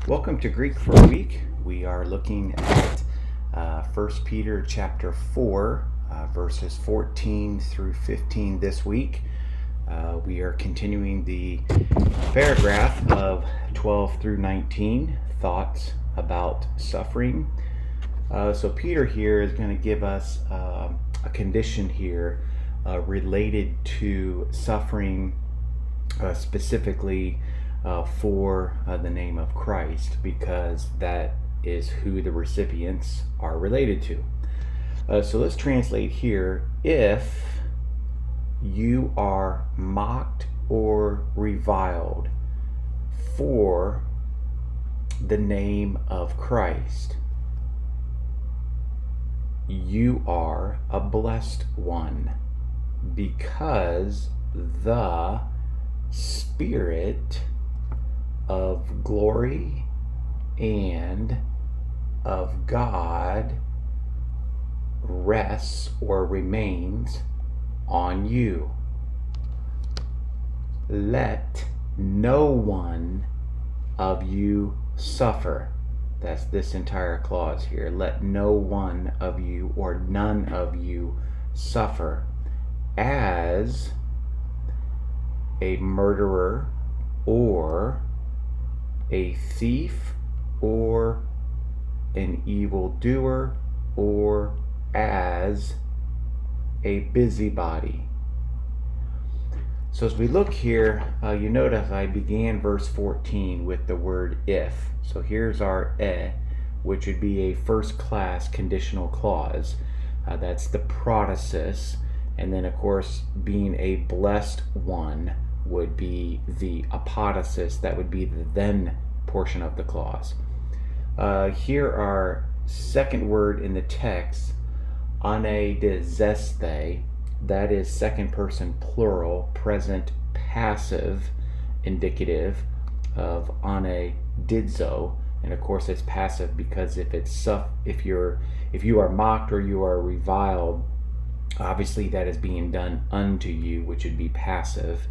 Welcome to Greek for a Week. We are looking at 1 Peter chapter 4, verses 14 through 15 this week. We are continuing the paragraph of 12 through 19, thoughts about suffering. So Peter here is going to give us a condition here related to suffering, specifically for the name of Christ, because that is who the recipients are related to. So let's translate here. If you are mocked or reviled for the name of Christ, you are a blessed one, because the Spirit of glory and of God rests or remains on you. Let no one of you suffer. That's this entire clause here. Let no one of you or none of you suffer as a murderer or a thief or an evildoer or as a busybody. So as we look here, you notice I began verse 14 with the word if. So here's our which would be a first class conditional clause. That's the protasis. And then of course, being a blessed one would be the apodosis. That would be the then portion of the clause. Here our second word in the text, anedizeste. That is second person plural, present passive, indicative of anedidzo. And of course it's passive because if you are mocked or you are reviled, obviously that is being done unto you, which would be passive.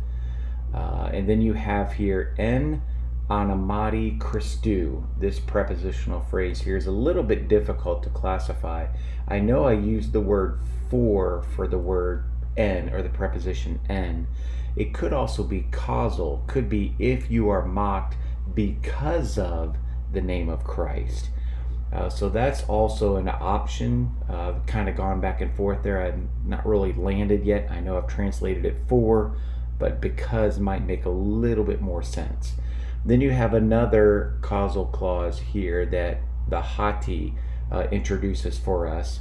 And then you have here en anamati Christou. This prepositional phrase here is a little bit difficult to classify. I know I used the word for the word en, or the preposition en. It could also be causal. Could be if you are mocked because of the name of Christ. So that's also an option. Kind of gone back and forth there. I've not really landed yet. I know I've translated it for, but because might make a little bit more sense. Then you have another causal clause here that the hati introduces for us,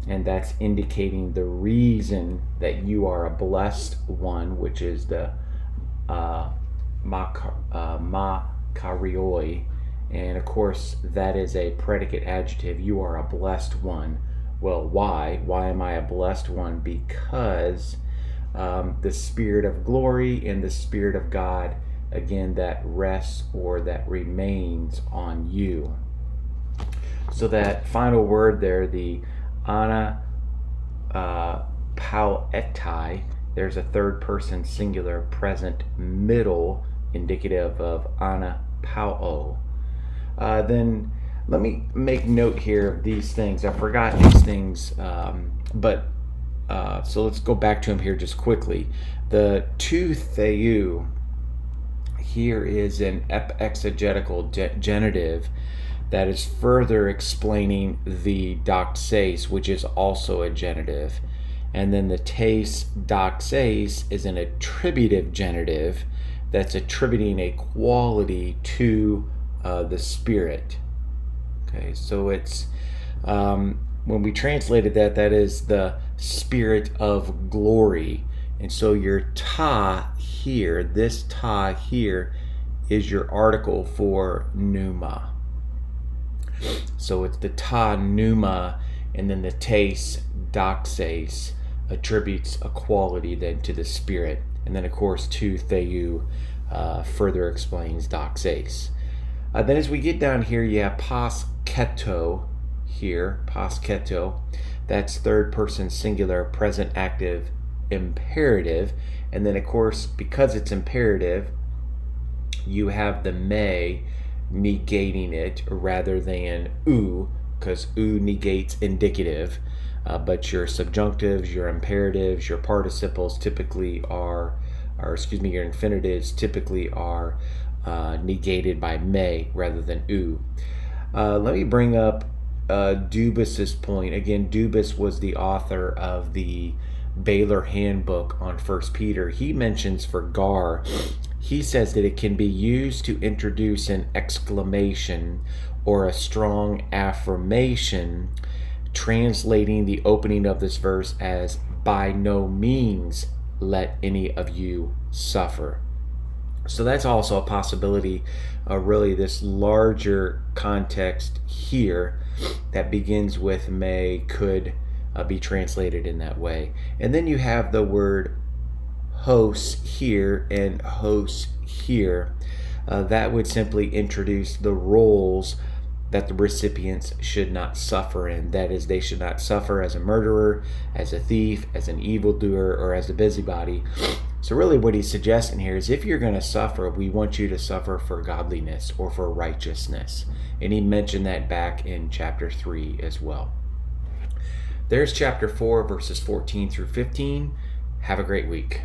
and that's indicating the reason that you are a blessed one, which is the makarioi. And of course, that is a predicate adjective. You are a blessed one. Well, why? Why am I a blessed one? Because the Spirit of glory and the Spirit of God, again, that rests or that remains on you. So that final word there, the ana pauetai, there's a third person singular present middle indicative of ana pauo. Then let me make note here of these things. I forgot these things, so let's go back to them here just quickly. The to theou here is an exegetical genitive that is further explaining the doxase, which is also a genitive. And then the tes doxase is an attributive genitive that's attributing a quality to the Spirit. Okay, so it's when we translated that is the Spirit of glory. And so your ta here, this ta here, is your article for pneuma. So it's the ta pneuma, and then the tes doxase attributes a quality then to the Spirit. And then of course to theou further explains doxase. Then as we get down here, you have pas keto here, pas keto. That's third person singular, present active, imperative. And then of course, because it's imperative, you have the may negating it rather than oo, because oo negates indicative. But your subjunctives, your imperatives, your participles typically are, your infinitives typically are negated by may rather than oo. Let me bring up Dubus's point. Again, Dubus was the author of the Baylor Handbook on 1 Peter. He mentions for gar, he says that it can be used to introduce an exclamation or a strong affirmation, translating the opening of this verse as, by no means let any of you suffer. So that's also a possibility, really this larger context here that begins with may could be translated in that way. And then you have the word hos here and hos here. That would simply introduce the roles that the recipients should not suffer in. That is, they should not suffer as a murderer, as a thief, as an evildoer, or as a busybody. So really what he's suggesting here is if you're going to suffer, we want you to suffer for godliness or for righteousness. And he mentioned that back in chapter 3 as well. There's chapter 4, verses 14 through 15. Have a great week.